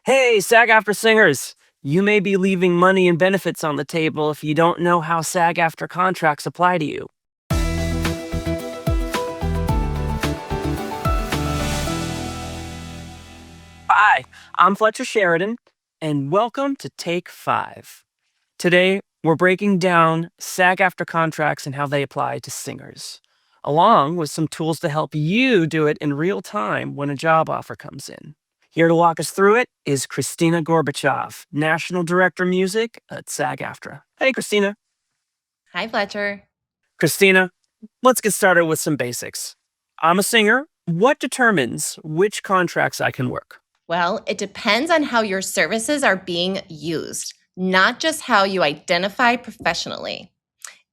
Hey, SAG-AFTRA singers! You may be leaving money and benefits on the table if you don't know how SAG-AFTRA contracts apply to you. Hi, I'm Fletcher Sheridan, and welcome to Take 5. Today, we're breaking down SAG-AFTRA contracts and how they apply to singers, along with some tools to help you do it in real time when a job offer comes in. Here to walk us through it is Kristina Gorbacsov, National Director Music at SAG-AFTRA. Hey, Kristina. Hi, Fletcher. Kristina, let's get started with some basics. I'm a singer. What determines which contracts I can work? Well, it depends on how your services are being used, not just how you identify professionally.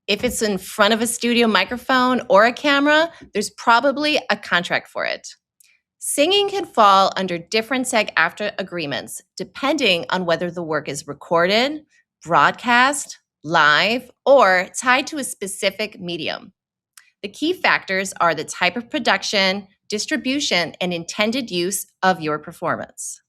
If it's in front of a studio microphone or a camera, there's probably a contract for it. Singing can fall under different SAG-AFTRA agreements depending on whether the work is recorded, broadcast, live, or tied to a specific medium. The key factors are the type of production, distribution, and intended use of your performance.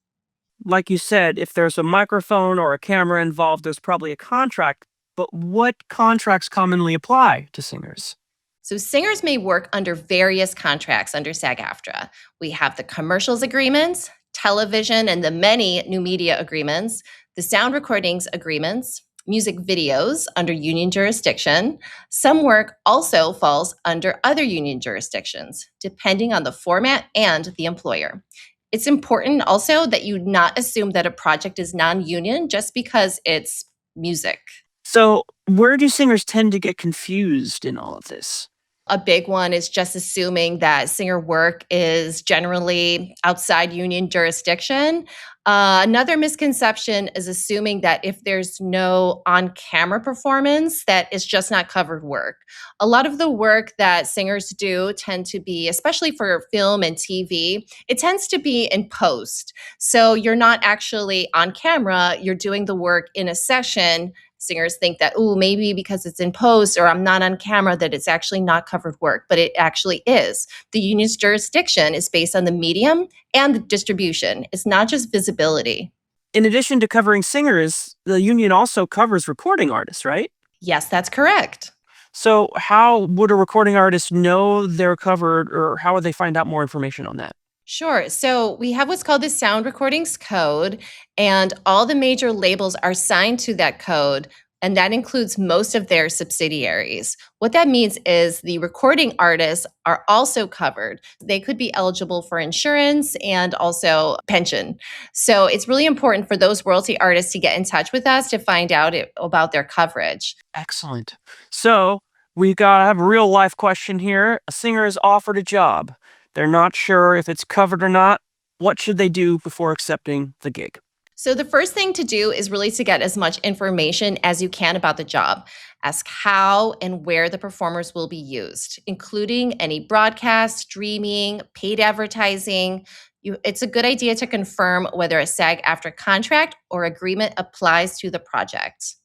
Like you said, if there's a microphone or a camera involved, there's probably a contract. But what contracts commonly apply to singers? So, singers may work under various contracts under SAG-AFTRA. We have the commercials agreements, television and the many new media agreements, the sound recordings agreements, music videos under union jurisdiction. Some work also falls under other union jurisdictions, depending on the format and the employer. It's important also that you not assume that a project is non union just because it's music. So, where do singers tend to get confused in all of this? A big one is just assuming that singer work is generally outside union jurisdiction. Another misconception is assuming that if there's no on-camera performance, that it's just not covered work. A lot of the work that singers do tend to be, especially for film and TV, it tends to be in post. So you're not actually on camera, you're doing the work in a session. Singers think that, oh, maybe because it's in post or I'm not on camera, that it's actually not covered work, but it actually is. The union's jurisdiction is based on the medium and the distribution. It's not just visibility. In addition to covering singers, the union also covers recording artists, right? Yes, that's correct. So, how would a recording artist know they're covered, or how would they find out more information on that? Sure. So we have what's called the Sound Recordings Code, and all the major labels are signed to that code, and that includes most of their subsidiaries. What that means is the recording artists are also covered. They could be eligible for insurance and also pension. So it's really important for those royalty artists to get in touch with us to find out about their coverage. Excellent. So, we got a real life question here. A singer is offered a job. They're not sure if it's covered or not. What should they do before accepting the gig? So the first thing to do is really to get as much information as you can about the job. Ask how and where the performers will be used, including any broadcast, streaming, paid advertising. It's a good idea to confirm whether a SAG-AFTRA contract or agreement applies to the project.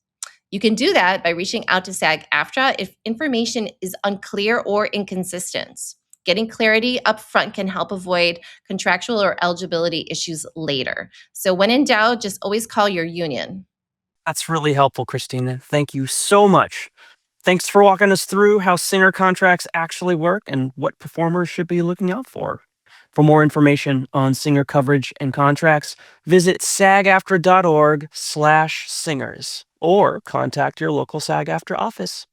You can do that by reaching out to SAG-AFTRA if information is unclear or inconsistent. Getting clarity up front can help avoid contractual or eligibility issues later. So when in doubt, just always call your union. That's really helpful, Christina. Thank you so much. Thanks for walking us through how singer contracts actually work and what performers should be looking out for. For more information on singer coverage and contracts, visit sagaftra.org/singers or contact your local SAG-AFTRA office.